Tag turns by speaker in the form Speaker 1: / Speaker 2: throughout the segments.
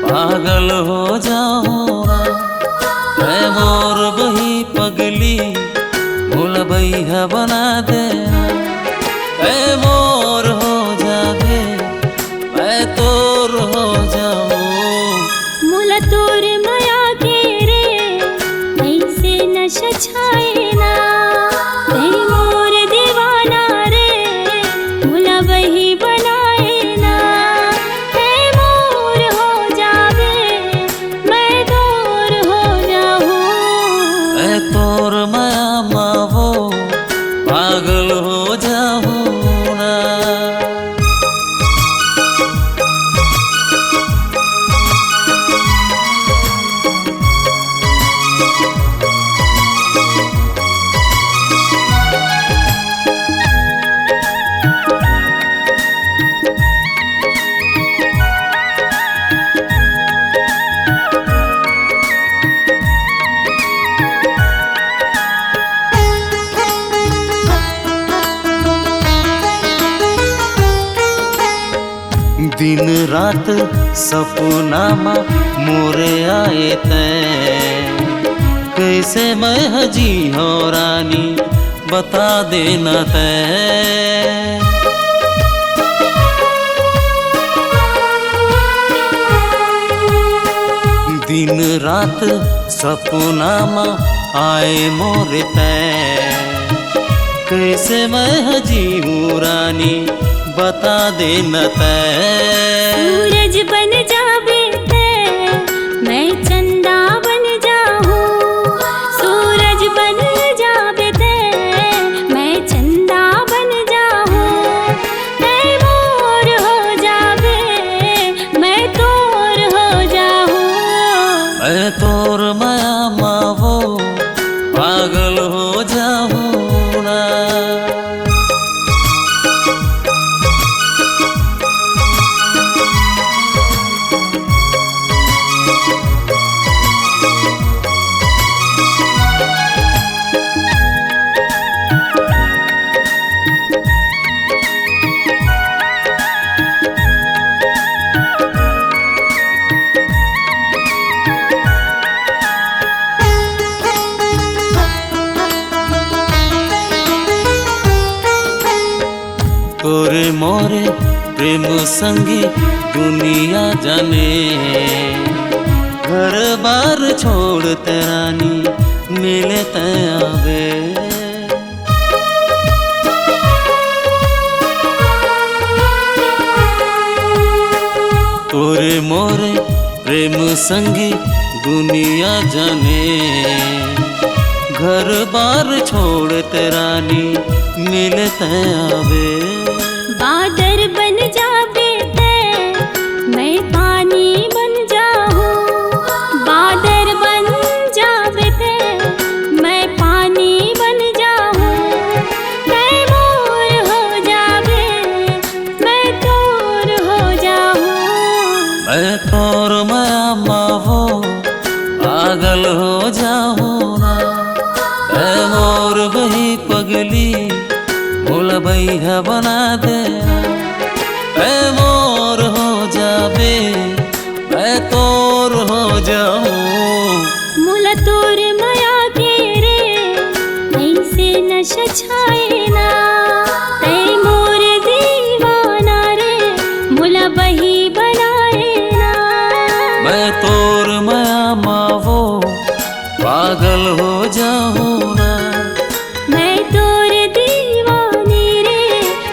Speaker 1: पागल हो जाऊं ना। मैं मोर बही पगली भूल भैया बना देना। मैं मोर हो जागे मैं तोर हो जाऊं।
Speaker 2: मुला तोर माया के रे ऐसे नशा छाए ना। ते मोर दीवाना रे मुला वही बनाए ना। ते मोर हो जावे मैं तोर हो जाऊं।
Speaker 1: मैं तोर माया मावो पागल हो जाऊं ना। दिन रात सपना में मोरे आए तैं। कैसे मैं हजी हो रानी बता देना तैं। दिन रात सपना में आए मोरे तैं। कैसे मैं हजी हूँ रानी बता देना तैं।
Speaker 2: सूरज बन जावे तै मैं चंदा बन जाऊं। सूरज बन जावे तै मैं चंदा बन जाऊं। तै मोर हो जावे मैं तोर हो जाऊं।
Speaker 1: मैं तोर माया मावो पागल हो जाऊं ना। तोरे मोरे प्रेम संगी दुनिया जाने। घर बार छोड़ रानी मिले आवे। तोरे मोरे प्रेम संगी दुनिया जाने। घर बार छोड़ रानी मिले आवे।
Speaker 2: बादर बन जावे तै मैं पानी बन जाऊं। बादर बन जावे तै मैं पानी बन जाऊं। तै मोर हो जावे मैं तोर हो जाऊं।
Speaker 1: मैं तोर माया मावो पागल हो जाऊं ना। मैं मोर बही पगली भूल भैया बना देना। मैं मोर हो जावे मैं तोर हो जाऊं।
Speaker 2: मुला तोर माया के रे ऐसे नशा छाए ना। तै मोर दीवाना रे मुला वही बनाए ना।
Speaker 1: मैं तोर माया मावो पागल हो जाऊं ना।
Speaker 2: मैं तोर दीवानी रे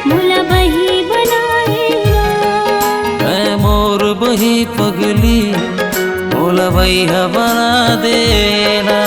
Speaker 2: मुला वही बनाए ना।
Speaker 1: मैं मोर बही पगली भूल भैया बना देना।